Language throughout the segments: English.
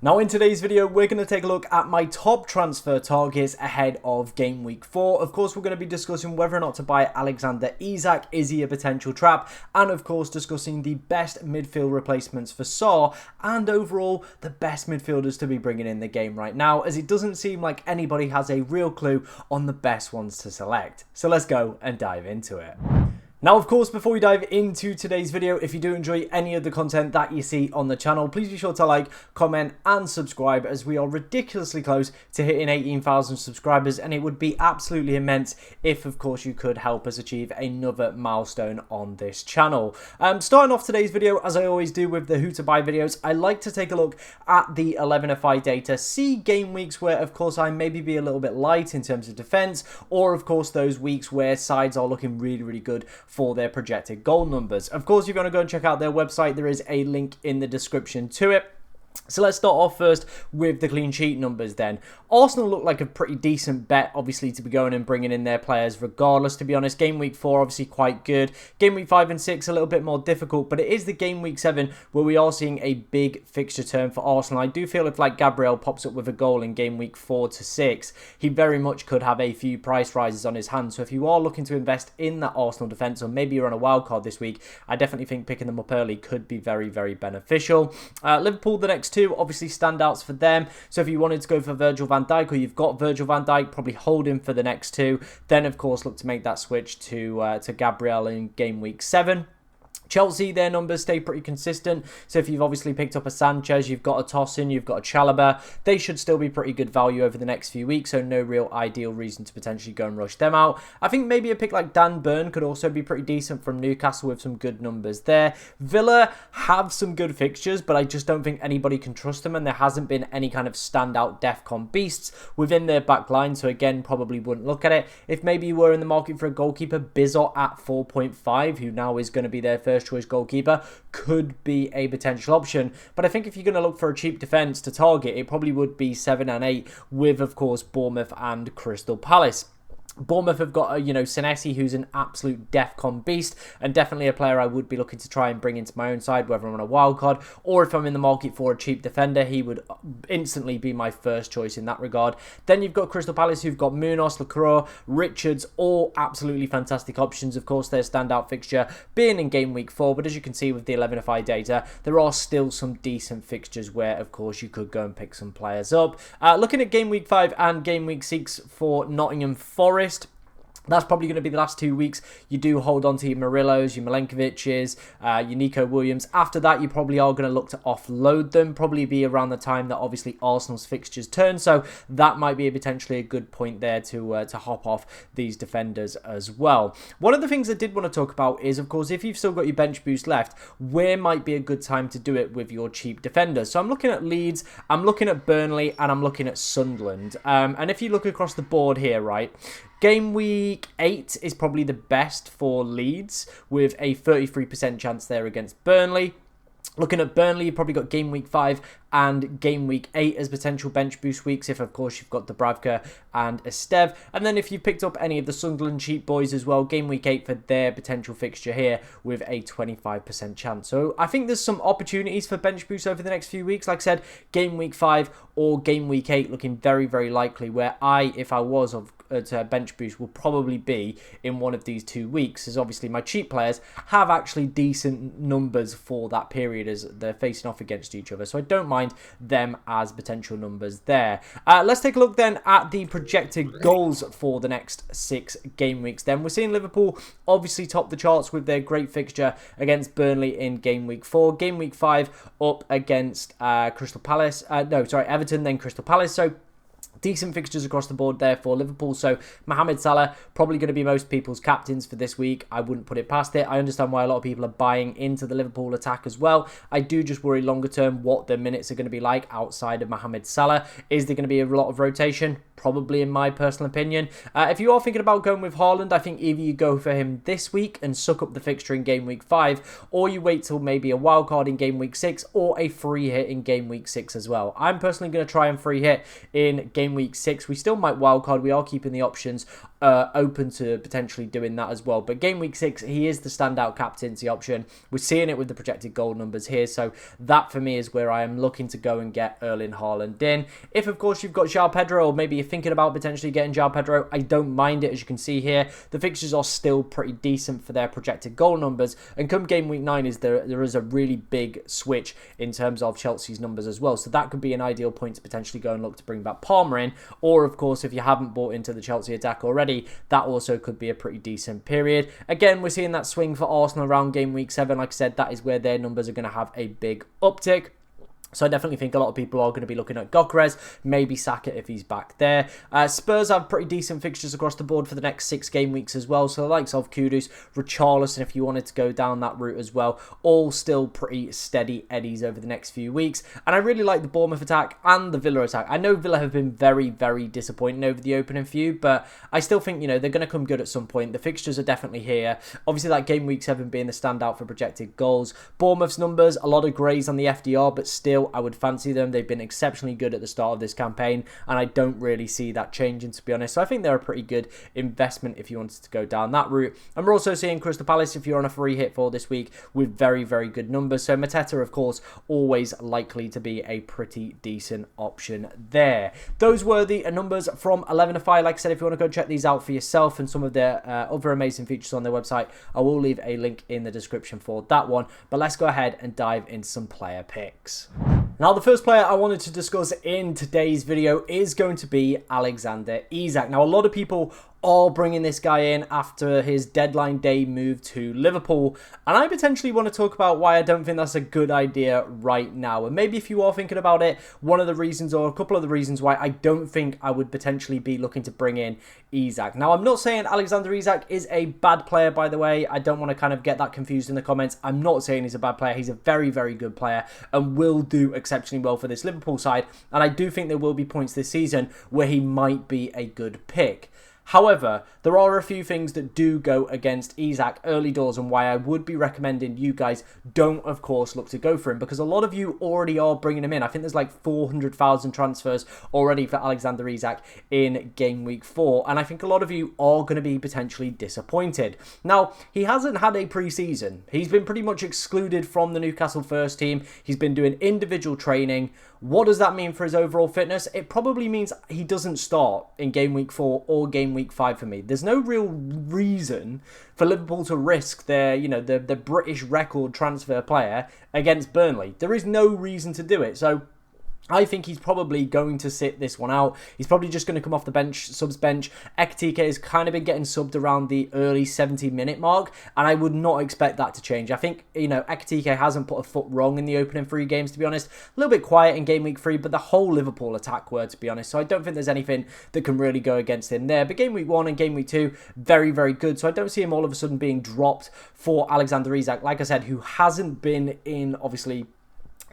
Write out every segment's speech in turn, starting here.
Now in today's video, we're going to take a look at my top transfer targets ahead of game week 4. Of course, we're going to be discussing whether or not to buy Alexander Isak, is he a potential trap? And of course, discussing the best midfield replacements for Saar and overall the best midfielders to be bringing in the game right now, as it doesn't seem like anybody has a real clue on the best ones to select. So let's go and dive into it. Now, of course, before we dive into today's video, if you do enjoy any of the content that you see on the channel, please be sure to like, comment, and subscribe, as we are ridiculously close to hitting 18,000 subscribers, and it would be absolutely immense if, of course, you could help us achieve another milestone on this channel. Starting off today's video, as I always do with the who to buy videos, I like to take a look at the 11FI data, see game weeks where, of course, I maybe be a little bit light in terms of defense, or, of course, those weeks where sides are looking really, really good for their projected goal numbers. Of course, you're going to go and check out their website. There is a link in the description to it. So let's start off first with the clean sheet numbers then. Arsenal look like a pretty decent bet, obviously, to be going and bringing in their players regardless, to be honest. Game week 4, obviously, quite good. Game week 5 and 6, a little bit more difficult, but it is the game week 7 where we are seeing a big fixture turn for Arsenal. I do feel if, like, Gabriel pops up with a goal in game week 4 to 6, he very much could have a few price rises on his hands. So if you are looking to invest in that Arsenal defence, or maybe you're on a wild card this week, I definitely think picking them up early could be very, very beneficial. Liverpool, the next two, obviously standouts for them. So if you wanted to go for Virgil van Dijk, or you've got Virgil van Dijk, probably hold him for the next two. Then, of course, look to make that switch to Gabriel in game week 7. Chelsea, their numbers stay pretty consistent. So if you've obviously picked up a Sanchez, you've got a Tosin, you've got a Chalobah, they should still be pretty good value over the next few weeks. So no real ideal reason to potentially go and rush them out. I think maybe a pick like Dan Burn could also be pretty decent from Newcastle with some good numbers there. Villa have some good fixtures, but I just don't think anybody can trust them. And there hasn't been any kind of standout DEFCON beasts within their back line. So again, probably wouldn't look at it. If maybe you were in the market for a goalkeeper, Bizot at 4.5, who now is going to be their first choice goalkeeper, could be a potential option. But I think if you're going to look for a cheap defence to target, it probably would be 7 and 8 with, of course, Bournemouth and Crystal Palace. Bournemouth have got, Senesi, who's an absolute DEFCON beast, and definitely a player I would be looking to try and bring into my own side, whether I'm on a wild card or if I'm in the market for a cheap defender. He would instantly be my first choice in that regard. Then you've got Crystal Palace, who've got Munoz, Lacroix, Richards, all absolutely fantastic options. Of course, their standout fixture being in game week 4, but as you can see with the 11FI data, there are still some decent fixtures where, of course, you could go and pick some players up. Looking at game week 5 and game week 6 for Nottingham Forest, that's probably going to be the last 2 weeks. You do hold on to your Murillos, your Milenkovic's, your Nico Williams. After that, you probably are going to look to offload them. Probably be around the time that obviously Arsenal's fixtures turn. So that might be potentially a good point there to hop off these defenders as well. One of the things I did want to talk about is, of course, if you've still got your bench boost left, where might be a good time to do it with your cheap defenders? So I'm looking at Leeds, I'm looking at Burnley, and I'm looking at Sunderland. And if you look across the board here, right, game week 8 is probably the best for Leeds, with a 33% chance there against Burnley. Looking at Burnley, you've probably got game week 5 and game week 8 as potential bench boost weeks, if of course you've got Dubravka and Estev. And then if you picked up any of the Sunderland cheap boys as well, game week 8 for their potential fixture here with a 25% chance. So I think there's some opportunities for bench boosts over the next few weeks. Like I said, game week 5 or game week 8 looking very, very likely, where if I was to bench boost, will probably be in one of these 2 weeks, as obviously my cheap players have actually decent numbers for that period as they're facing off against each other. So I don't mind them as potential numbers there. Let's take a look then at the projected goals for the next 6 game weeks then. We're seeing Liverpool obviously top the charts with their great fixture against Burnley in game week 4. Game week 5 up against Everton, then Crystal Palace. So decent fixtures across the board there for Liverpool. So Mohamed Salah, probably going to be most people's captains for this week. I wouldn't put it past it. I understand why a lot of people are buying into the Liverpool attack as well. I do just worry longer term what the minutes are going to be like outside of Mohamed Salah. Is there going to be a lot of rotation? Probably, in my personal opinion. If you are thinking about going with Haaland, I think either you go for him this week and suck up the fixture in game week 5, or you wait till maybe a wild card in game week 6 or a free hit in game week 6 as well. I'm personally going to try and free hit in game week 6. We still might wild card. We are keeping the options open to potentially doing that as well. But game week 6, he is the standout captaincy option. We're seeing it with the projected goal numbers here. So that for me is where I am looking to go and get Erling Haaland in. If, of course, you've got João Pedro, or maybe you're thinking about potentially getting João Pedro, I don't mind it. As you can see here, the fixtures are still pretty decent for their projected goal numbers. And come game week 9, there is a really big switch in terms of Chelsea's numbers as well. So that could be an ideal point to potentially go and look to bring back Palmer in. Or, of course, if you haven't bought into the Chelsea attack already, that also could be a pretty decent period. Again, we're seeing that swing for Arsenal around game week 7. Like I said, that is where their numbers are going to have a big uptick. So I definitely think a lot of people are going to be looking at Gyökeres, maybe Saka if he's back there. Spurs have pretty decent fixtures across the board for the next 6 game weeks as well. So the likes of Kudus, Richarlison, if you wanted to go down that route as well, all still pretty steady eddies over the next few weeks. And I really like the Bournemouth attack and the Villa attack. I know Villa have been very, very disappointing over the opening few, but I still think, they're going to come good at some point. The fixtures are definitely here. Obviously, that game week 7 being the standout for projected goals. Bournemouth's numbers, a lot of greys on the FDR, but still, I would fancy them. They've been exceptionally good at the start of this campaign, and I don't really see that changing, to be honest. So I think they're a pretty good investment if you wanted to go down that route. And we're also seeing Crystal Palace, if you're on a free hit for this week, with very, very good numbers. So Mateta, of course, always likely to be a pretty decent option there. Those were the numbers from 11ify. Like I said, if you want to go check these out for yourself and some of their other amazing features on their website, I will leave a link in the description for that one. But let's go ahead and dive into some player picks. Now, the first player I wanted to discuss in today's video is going to be Alexander Isak. Now, a lot of people are bringing this guy in after his deadline day move to Liverpool, and I potentially want to talk about why I don't think that's a good idea right now. And maybe if you are thinking about it, one of the reasons or a couple of the reasons why I don't think I would potentially be looking to bring in Isak. Now, I'm not saying Alexander Isak is a bad player, by the way. I don't want to kind of get that confused in the comments. I'm not saying he's a bad player. He's a very, very good player and will do exceptionally well for this Liverpool side. And I do think there will be points this season where he might be a good pick. However, there are a few things that do go against Isak early doors and why I would be recommending you guys don't, of course, look to go for him, because a lot of you already are bringing him in. I think there's like 400,000 transfers already for Alexander Isak in game week 4, and I think a lot of you are going to be potentially disappointed. Now, he hasn't had a pre-season. He's been pretty much excluded from the Newcastle first team. He's been doing individual training. What does that mean for his overall fitness? It probably means he doesn't start in game week 4 or game week 5 for me. There's no real reason for Liverpool to risk their, the British record transfer player against Burnley. There is no reason to do it. So I think he's probably going to sit this one out. He's probably just going to come off the bench, subs bench. Ekitike has kind of been getting subbed around the early 70-minute mark, and I would not expect that to change. I think, Ekitike hasn't put a foot wrong in the opening 3 games, to be honest. A little bit quiet in game week 3, but the whole Liverpool attack were, to be honest. So I don't think there's anything that can really go against him there. But game week 1 and game week 2, very, very good. So I don't see him all of a sudden being dropped for Alexander Isak, like I said, who hasn't been in, obviously,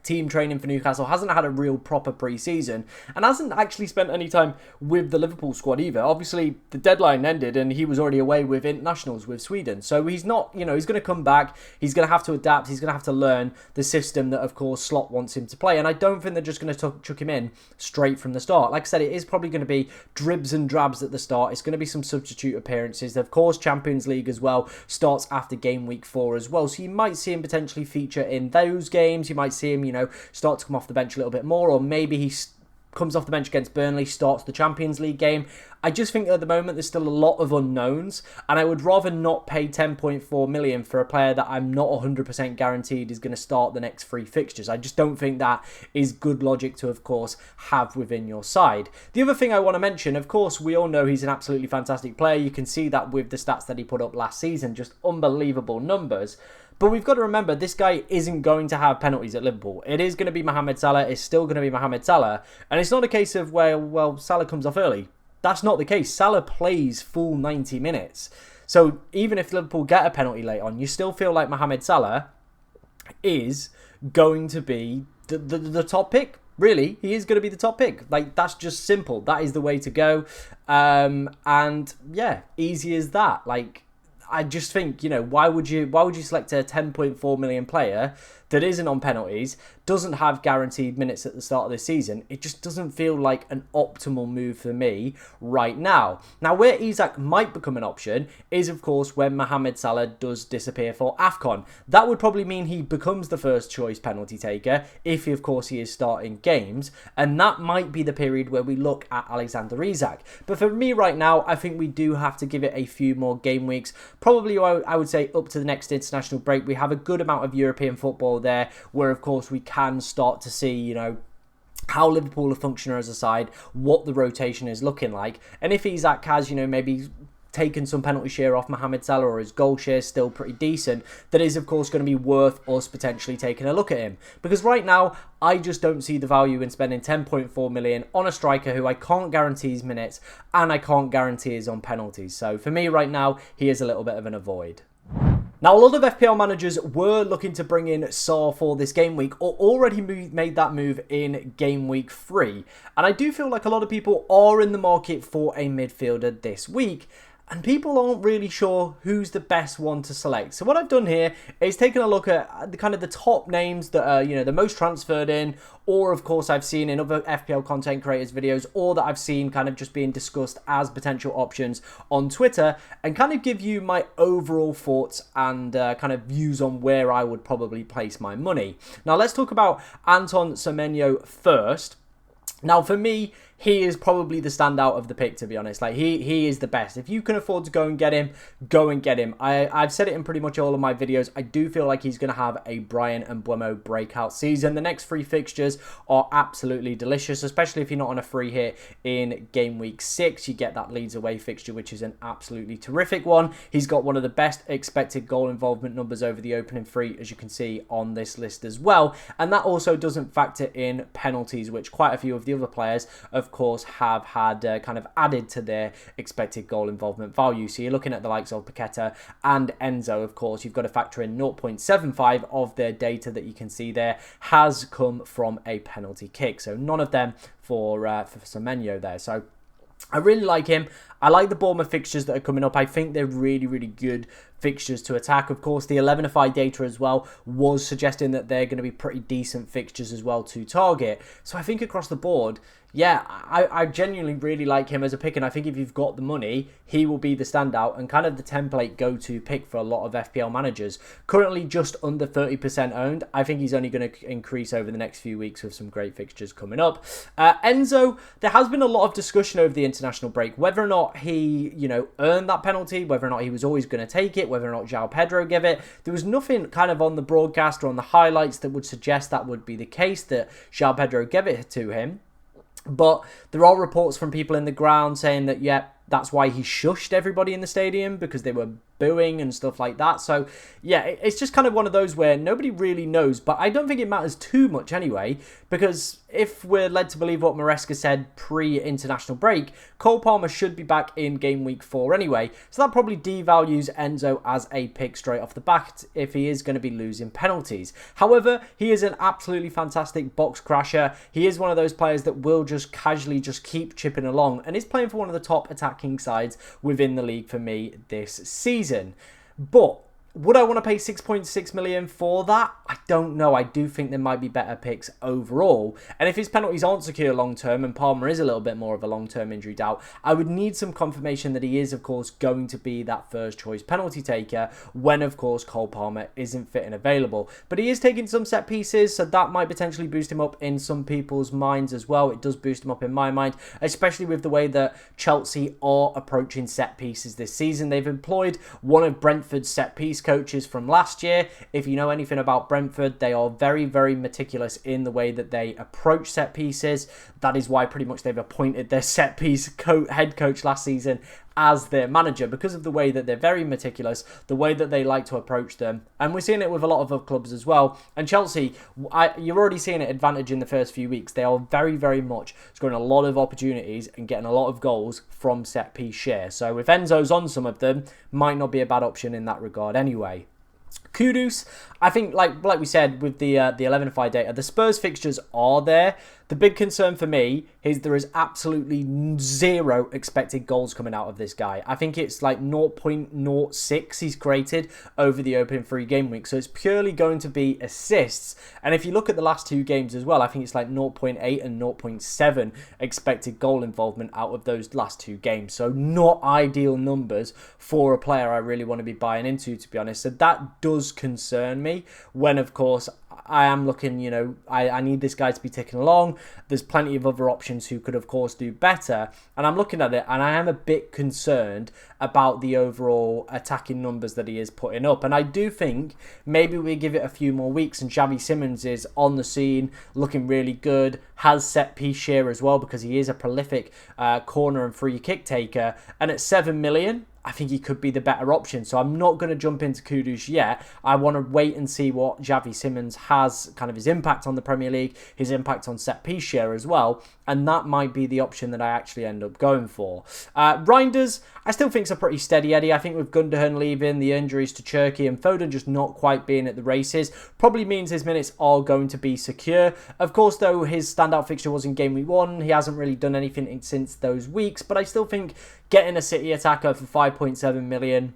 team training for Newcastle, hasn't had a real proper pre-season, and hasn't actually spent any time with the Liverpool squad either. Obviously, the deadline ended and he was already away with internationals with Sweden. So he's not, he's going to come back. He's going to have to adapt. He's going to have to learn the system that, of course, Slot wants him to play. And I don't think they're just going to chuck him in straight from the start. Like I said, it is probably going to be dribs and drabs at the start. It's going to be some substitute appearances. Of course, Champions League as well starts after game week 4 as well. So you might see him potentially feature in those games. You might see him, start to come off the bench a little bit more, or maybe he comes off the bench against Burnley, starts the Champions League game. I just think at the moment there's still a lot of unknowns, and I would rather not pay 10.4 million for a player that I'm not 100% guaranteed is going to start the next 3 fixtures. I just don't think that is good logic to, of course, have within your side. The other thing I want to mention, of course, we all know he's an absolutely fantastic player. You can see that with the stats that he put up last season, just unbelievable numbers. But we've got to remember, this guy isn't going to have penalties at Liverpool. It is going to be Mohamed Salah. It's still going to be Mohamed Salah. And it's not a case of where, well, Salah comes off early. That's not the case. Salah plays full 90 minutes. So even if Liverpool get a penalty late on, you still feel like Mohamed Salah is going to be the top pick. Really, he is going to be the top pick. Like, that's just simple. That is the way to go. And yeah, easy as that. Like, I just think, why would you select a 10.4 million player that isn't on penalties, doesn't have guaranteed minutes at the start of the season? It just doesn't feel like an optimal move for me right now. Now, where Isak might become an option is, of course, when Mohamed Salah does disappear for AFCON. That would probably mean he becomes the first choice penalty taker, if, of course, he is starting games. And that might be the period where we look at Alexander Isak. But for me right now, I think we do have to give it a few more game weeks. Probably, I would say, up to the next international break. We have a good amount of European football there, where of course we can start to see, how Liverpool are functioning as a side, what the rotation is looking like, and if Isak has, maybe taken some penalty share off Mohamed Salah, or his goal share is still pretty decent, that is of course going to be worth us potentially taking a look at him. Because right now, I just don't see the value in spending 10.4 million on a striker who I can't guarantee his minutes, and I can't guarantee his on penalties. So for me right now, he is a little bit of an avoid. Now, a lot of FPL managers were looking to bring in Saar for this game week, or already made that move in game week 3. And I do feel like a lot of people are in the market for a midfielder this week, and people aren't really sure who's the best one to select. So what I've done here is taken a look at the top names that are, the most transferred in, or of course I've seen in other FPL content creators videos, or that I've seen kind of just being discussed as potential options on Twitter, and kind of give you my overall thoughts and kind of views on where I would probably place my money. Now let's talk about Anton Semenyo first. Now for me, he is probably the standout of the pick, to be honest. Like, he is the best. If you can afford to go and get him, go and get him. I've said it in pretty much all of my videos. I do feel like he's going to have a Brian and Mbeumo breakout season. The next 3 fixtures are absolutely delicious, especially if you're not on a free hit in game week 6. You get that Leeds away fixture, which is an absolutely terrific one. He's got one of the best expected goal involvement numbers over the opening 3, as you can see on this list as well. And that also doesn't factor in penalties, which quite a few of the other players, of course, have had kind of added to their expected goal involvement value. So you're looking at the likes of Paqueta and Enzo, of course. You've got to factor in 0.75 of their data that you can see there has come from a penalty kick. So none of them for Semenyo there. So I really like him. I like the Bournemouth fixtures that are coming up. I think they're really, really good fixtures to attack. Of course, the 11ify data as well was suggesting that they're going to be pretty decent fixtures as well to target. So I think across the board, yeah, I genuinely really like him as a pick, and I think if you've got the money, he will be the standout and kind of the template go-to pick for a lot of FPL managers. Currently just under 30% owned. I think he's only going to increase over the next few weeks with some great fixtures coming up. Enzo, there has been a lot of discussion over the international break, whether or not he, earned that penalty, whether or not he was always going to take it, whether or not João Pedro gave it. There was nothing kind of on the broadcast or on the highlights that would suggest that would be the case, that João Pedro gave it to him. But there are reports from people in the ground saying that, yeah, that's why he shushed everybody in the stadium, because they were booing and stuff like that. So, yeah, it's just kind of one of those where nobody really knows. But I don't think it matters too much anyway, because if we're led to believe what Maresca said pre-international break, Cole Palmer should be back in game week 4 anyway. So that probably devalues Enzo as a pick straight off the bat if he is going to be losing penalties. However, he is an absolutely fantastic box crasher. He is one of those players that will just casually just keep chipping along, and is playing for one of the top attacking sides within the league for me this season. But would I want to pay 6.6 million for that? I don't know. I do think there might be better picks overall. And if his penalties aren't secure long term, and Palmer is a little bit more of a long term injury doubt, I would need some confirmation that he is, of course, going to be that first choice penalty taker when, of course, Cole Palmer isn't fit and available. But he is taking some set pieces, so that might potentially boost him up in some people's minds as well. It does boost him up in my mind, especially with the way that Chelsea are approaching set pieces this season. They've employed one of Brentford's set piece coaches from last year. If you know anything about Brentford, they are very, very meticulous in the way that they approach set pieces. That is why pretty much they've appointed their set piece head coach last season as their manager, because of the way that they're very meticulous, the way that they like to approach them. And we're seeing it with a lot of other clubs as well. And Chelsea, you're already seeing an advantage in the first few weeks. They are very, very much scoring a lot of opportunities and getting a lot of goals from set piece share. So if Enzo's on some of them, might not be a bad option in that regard anyway. Kudus, I think, like we said with the 11ify data, the Spurs fixtures are there. The big concern for me is there is absolutely zero expected goals coming out of this guy. I think it's like 0.06 he's created over the opening 3 game week. So it's purely going to be assists. And if you look at the last 2 games as well, I think it's like 0.8 and 0.7 expected goal involvement out of those last 2 games. So not ideal numbers for a player I really want to be buying into, to be honest. So that does concern me when, of course, I am looking, you know, I need this guy to be ticking along. There's plenty of other options who could, of course, do better. And I'm looking at it and I am a bit concerned about the overall attacking numbers that he is putting up. And I do think maybe we give it a few more weeks and Xavi Simons is on the scene, looking really good, has set piece share as well because he is a prolific corner and free kick taker. And at 7 million, I think he could be the better option. So I'm not going to jump into Kudus yet. I want to wait and see what Xavi Simons has, kind of his impact on the Premier League, his impact on set piece share as well. And that might be the option that I actually end up going for. Reinders, I still think is a pretty steady Eddie. I think with Gundogan leaving, the injuries to Cherki and Foden just not quite being at the races, probably means his minutes are going to be secure. Of course, though, his standout fixture was in game week 1. He hasn't really done anything since those weeks, but I still think getting a City attacker for 5.7 million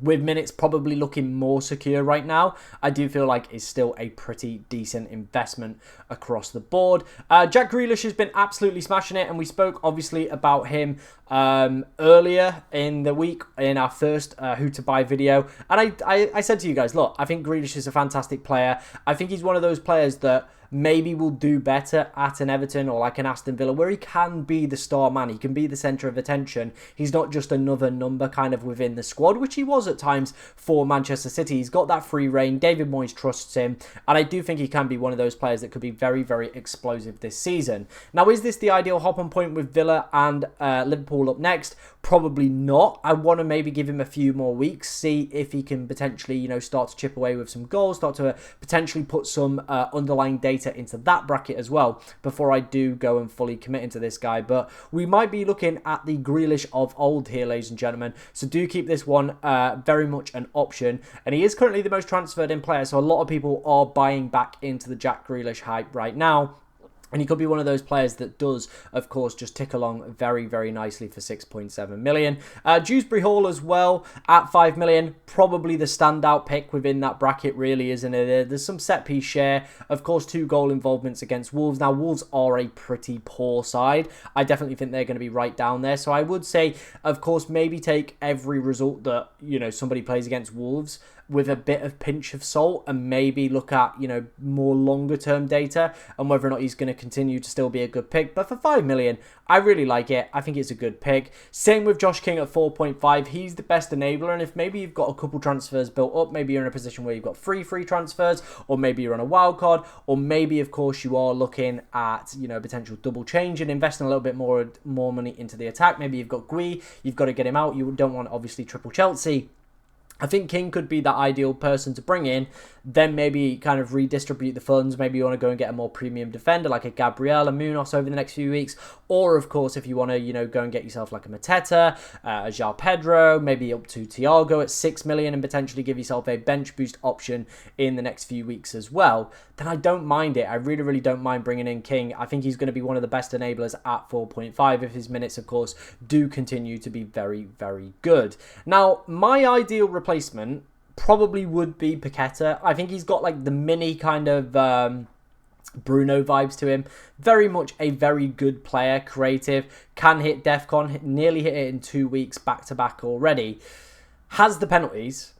with minutes probably looking more secure right now, I do feel like is still a pretty decent investment across the board. Jack Grealish has been absolutely smashing it, and we spoke obviously about him earlier in the week in our first Who to Buy video. And I said to you guys, look, I think Grealish is a fantastic player. I think he's one of those players that maybe will do better at an Everton or like an Aston Villa where he can be the star man. He can be the centre of attention. He's not just another number kind of within the squad, which he was at times for Manchester City. He's got that free reign. David Moyes trusts him. And I do think he can be one of those players that could be very, very explosive this season. Now, is this the ideal hop-on point with Villa and Liverpool up next? Probably not. I want to maybe give him a few more weeks, see if he can potentially, you know, start to chip away with some goals, start to potentially put some underlying data into that bracket as well before I do go and fully commit into this guy. But we might be looking at the Grealish of old here, ladies and gentlemen. So do keep this one very much an option. And he is currently the most transferred in player, so a lot of people are buying back into the Jack Grealish hype right now. And he could be one of those players that does, of course, just tick along very, very nicely for 6.7 million. Dewsbury Hall as well at 5 million. Probably the standout pick within that bracket, really, isn't it? There's some set piece share. Of course, 2 goal involvements against Wolves. Now, Wolves are a pretty poor side. I definitely think they're going to be right down there. So I would say, of course, maybe take every result that, you know, somebody plays against Wolves with a bit of pinch of salt and maybe look at, you know, more longer term data and whether or not he's going to continue to still be a good pick. But for 5 million, I really like it. I think it's a good pick. Same with Josh King at 4.5. He's the best enabler. And if maybe you've got a couple transfers built up, maybe you're in a position where you've got free transfers, or maybe you're on a wild card, or maybe, of course, you are looking at, you know, potential double change and investing a little bit more money into the attack. Maybe you've got Gui, you've got to get him out. You don't want, obviously, triple Chelsea. I think King could be that ideal person to bring in, then maybe kind of redistribute the funds. Maybe you want to go and get a more premium defender like a Gabriel and Munoz over the next few weeks. Or, of course, if you want to, you know, go and get yourself like a Mateta, a João Pedro, maybe up to Thiago at 6 million and potentially give yourself a bench boost option in the next few weeks as well, then I don't mind it. I really, really don't mind bringing in King. I think he's going to be one of the best enablers at 4.5 if his minutes, of course, do continue to be very, very good. Now, my ideal replacement probably would be Paqueta. I think he's got like the mini kind of Bruno vibes to him. Very much a very good player, creative, can hit DEFCON, nearly hit it in 2 weeks back to back already. Has the penalties.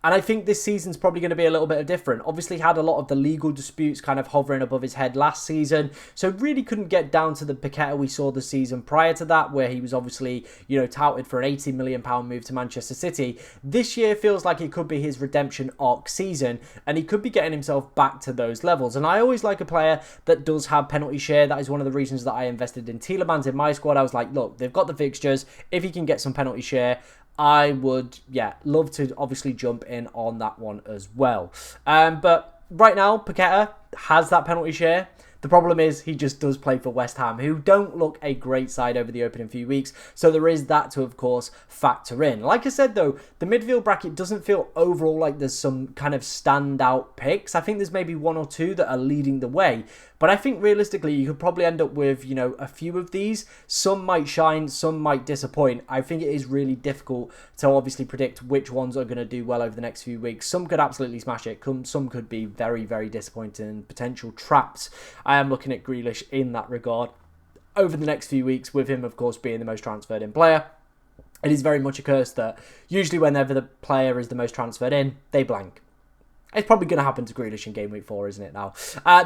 And I think this season's probably going to be a little bit different. Obviously had a lot of the legal disputes kind of hovering above his head last season. So really couldn't get down to the Paqueta we saw the season prior to that, where he was obviously, you know, touted for an £80 million move to Manchester City. This year feels like it could be his redemption arc season, and he could be getting himself back to those levels. And I always like a player that does have penalty share. That is one of the reasons that I invested in Tielemans in my squad. I was like, look, they've got the fixtures. If he can get some penalty share, I would, love to obviously jump in on that one as well. But right now, Paqueta has that penalty share. The problem is he just does play for West Ham, who don't look a great side over the opening few weeks. So there is that to, of course, factor in. Like I said, though, the midfield bracket doesn't feel overall like there's some kind of standout picks. I think there's maybe 1 or 2 that are leading the way. But I think realistically, you could probably end up with, you know, a few of these. Some might shine, some might disappoint. I think it is really difficult to obviously predict which ones are going to do well over the next few weeks. Some could absolutely smash it. Some could be very, very disappointing. Potential traps. I am looking at Grealish in that regard over the next few weeks, with him, of course, being the most transferred in player. It is very much a curse that usually whenever the player is the most transferred in, they blank. It's probably going to happen to Grealish in Game Week 4, isn't it now?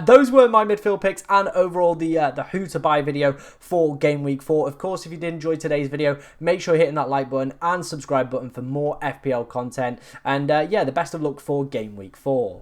Those were my midfield picks and overall the who to buy video for Game Week 4. Of course, if you did enjoy today's video, make sure you're hitting that like button and subscribe button for more FPL content. And yeah, the best of luck for Game Week 4.